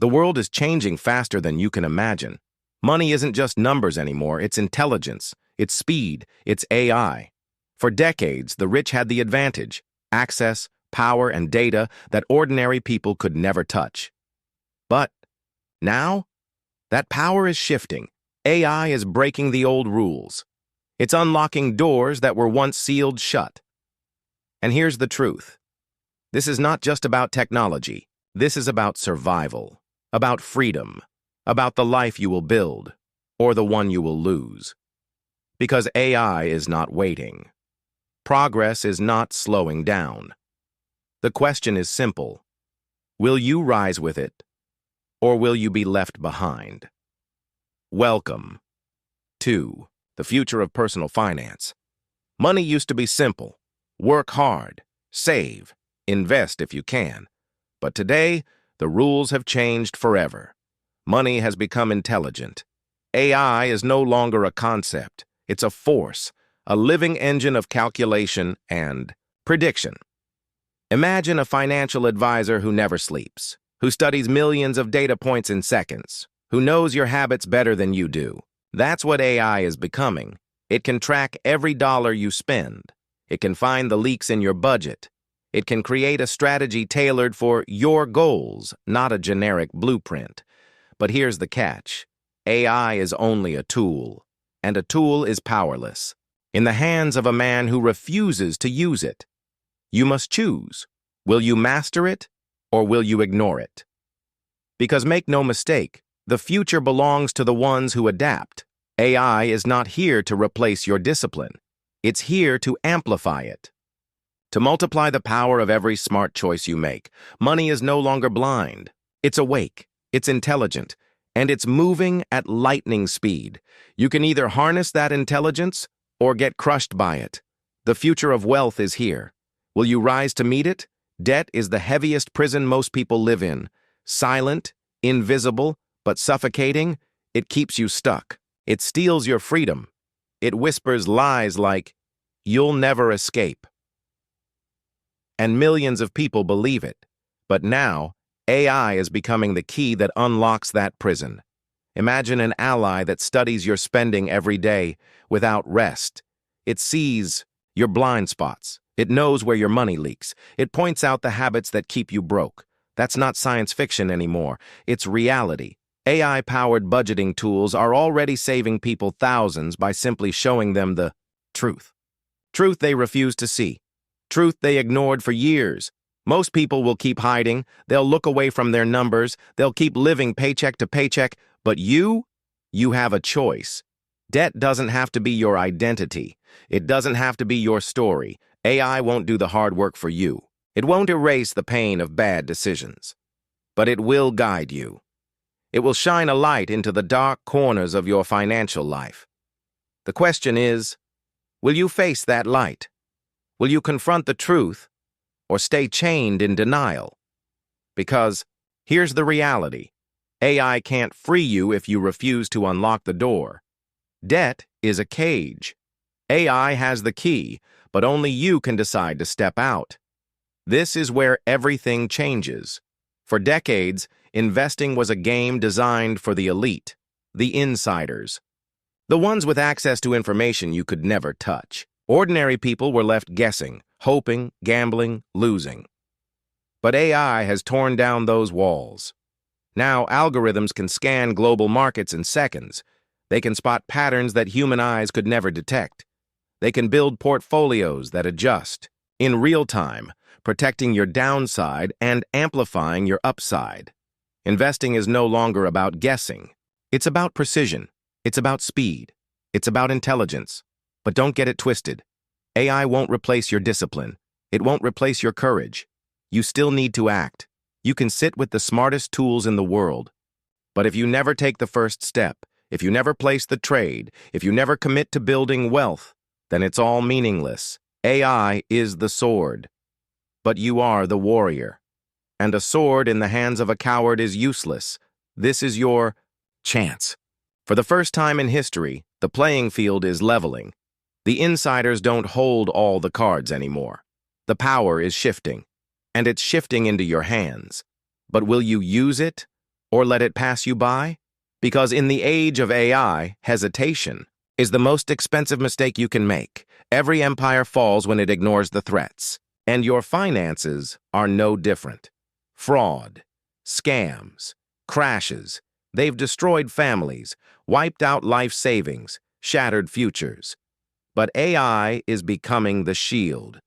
The world is changing faster than you can imagine. Money isn't just numbers anymore, it's intelligence, it's speed, it's AI. For decades, the rich had the advantage: access, power, and data that ordinary people could never touch. But now, that power is shifting. AI is breaking the old rules. It's unlocking doors that were once sealed shut. And here's the truth. This is not just about technology. This is about survival, about freedom, about the life you will build, or the one you will lose. Because AI is not waiting. Progress is not slowing down. The question is simple. Will you rise with it, or will you be left behind? Welcome to the future of personal finance. Money used to be simple. Work hard, save, invest if you can. But today, the rules have changed forever. Money has become intelligent. AI is no longer a concept. It's a force, a living engine of calculation and prediction. Imagine a financial advisor who never sleeps, who studies millions of data points in seconds, who knows your habits better than you do. That's what AI is becoming. It can track every dollar you spend. It can find the leaks in your budget. It can create a strategy tailored for your goals, not a generic blueprint. But here's the catch. AI is only a tool, and a tool is powerless in the hands of a man who refuses to use it. You must choose. Will you master it, or will you ignore it? Because make no mistake, the future belongs to the ones who adapt. AI is not here to replace your discipline. It's here to amplify it. To multiply the power of every smart choice you make. Money is no longer blind. It's awake, it's intelligent, and it's moving at lightning speed. You can either harness that intelligence or get crushed by it. The future of wealth is here. Will you rise to meet it? Debt is the heaviest prison most people live in. Silent, invisible, but suffocating, it keeps you stuck. It steals your freedom. It whispers lies like, "You'll never escape." And millions of people believe it. But now, AI is becoming the key that unlocks that prison. Imagine an ally that studies your spending every day without rest. It sees your blind spots. It knows where your money leaks. It points out the habits that keep you broke. That's not science fiction anymore. It's reality. AI-powered budgeting tools are already saving people thousands by simply showing them the truth. Truth they refuse to see. Truth they ignored for years. Most people will keep hiding. They'll look away from their numbers. They'll keep living paycheck to paycheck. But you have a choice. Debt doesn't have to be your identity. It doesn't have to be your story. AI won't do the hard work for you. It won't erase the pain of bad decisions. But it will guide you. It will shine a light into the dark corners of your financial life. The question is, will you face that light? Will you confront the truth, or stay chained in denial? Because here's the reality. AI can't free you if you refuse to unlock the door. Debt is a cage. AI has the key, but only you can decide to step out. This is where everything changes. For decades, investing was a game designed for the elite, the insiders, the ones with access to information you could never touch. Ordinary people were left guessing, hoping, gambling, losing. But AI has torn down those walls. Now, algorithms can scan global markets in seconds. They can spot patterns that human eyes could never detect. They can build portfolios that adjust in real time, protecting your downside and amplifying your upside. Investing is no longer about guessing. It's about precision. It's about speed. It's about intelligence. But don't get it twisted. AI won't replace your discipline. It won't replace your courage. You still need to act. You can sit with the smartest tools in the world. But if you never take the first step, if you never place the trade, if you never commit to building wealth, then it's all meaningless. AI is the sword. But you are the warrior. And a sword in the hands of a coward is useless. This is your chance. For the first time in history, the playing field is leveling. The insiders don't hold all the cards anymore. The power is shifting, and it's shifting into your hands. But will you use it, or let it pass you by? Because in the age of AI, hesitation is the most expensive mistake you can make. Every empire falls when it ignores the threats. And your finances are no different. Fraud, scams, crashes. They've destroyed families, wiped out life savings, shattered futures. But AI is becoming the shield.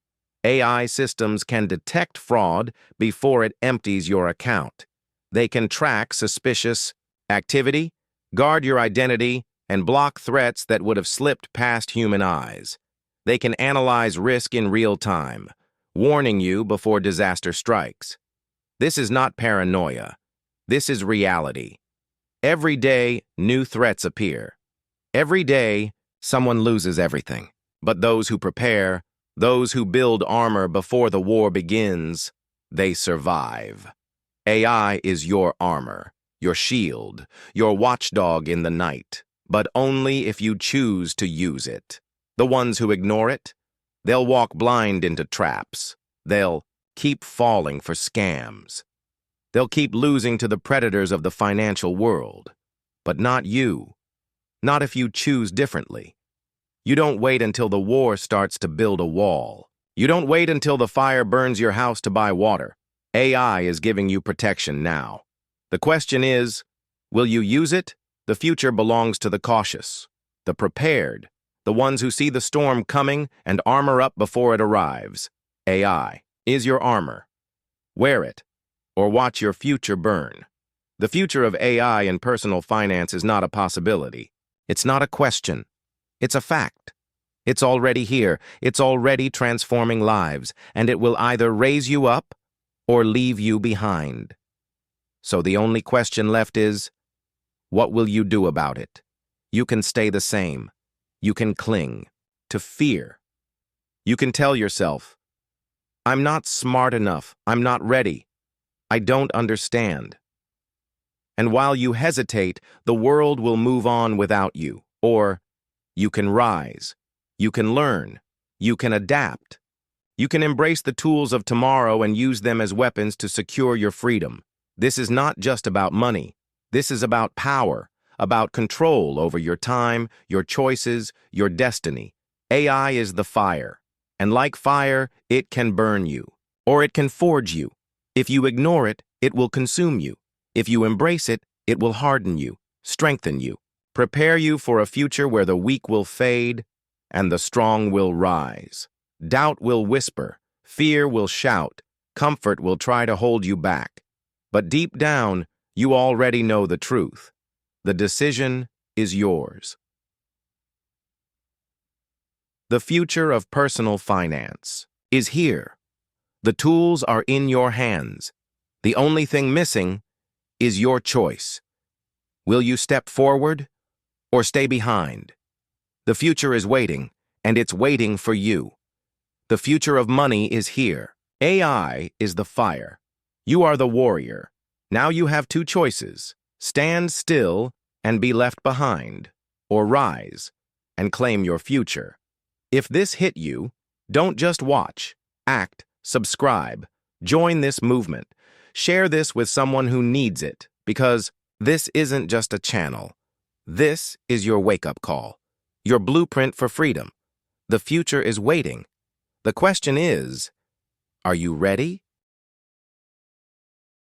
AI systems can detect fraud before it empties your account. They can track suspicious activity, guard your identity, and block threats that would have slipped past human eyes. They can analyze risk in real time, warning you before disaster strikes. This is not paranoia. This is reality. Every day, new threats appear. Every day, someone loses everything. But those who prepare, those who build armor before the war begins, they survive. AI is your armor, your shield, your watchdog in the night, but only if you choose to use it. The ones who ignore it, they'll walk blind into traps. They'll keep falling for scams. They'll keep losing to the predators of the financial world. But not you. Not if you choose differently. You don't wait until the war starts to build a wall. You don't wait until the fire burns your house to buy water. AI is giving you protection now. The question is, will you use it? The future belongs to the cautious, the prepared, the ones who see the storm coming and armor up before it arrives. AI is your armor. Wear it, or watch your future burn. The future of AI in personal finance is not a possibility. It's not a question. It's a fact. It's already here. It's already transforming lives, and it will either raise you up or leave you behind. So the only question left is, what will you do about it? You can stay the same. You can cling to fear. You can tell yourself, I'm not smart enough. I'm not ready. I don't understand. And while you hesitate, the world will move on without you. Or you can rise. You can learn. You can adapt. You can embrace the tools of tomorrow and use them as weapons to secure your freedom. This is not just about money. This is about power, about control over your time, your choices, your destiny. AI is the fire. And like fire, it can burn you, or it can forge you. If you ignore it, it will consume you. If you embrace it, it will harden you, strengthen you, prepare you for a future where the weak will fade and the strong will rise. Doubt will whisper, fear will shout, comfort will try to hold you back. But deep down, you already know the truth. The decision is yours. The future of personal finance is here. The tools are in your hands. The only thing missing is your choice. Will you step forward or stay behind? The future is waiting, and it's waiting for you. The future of money is here. AI is the fire. You are the warrior. Now you have two choices. Stand still and be left behind, or rise and claim your future. If this hit you, don't just watch. Act, subscribe, join this movement. Share this with someone who needs it, because this isn't just a channel. This is your wake-up call, your blueprint for freedom. The future is waiting. The question is, are you ready?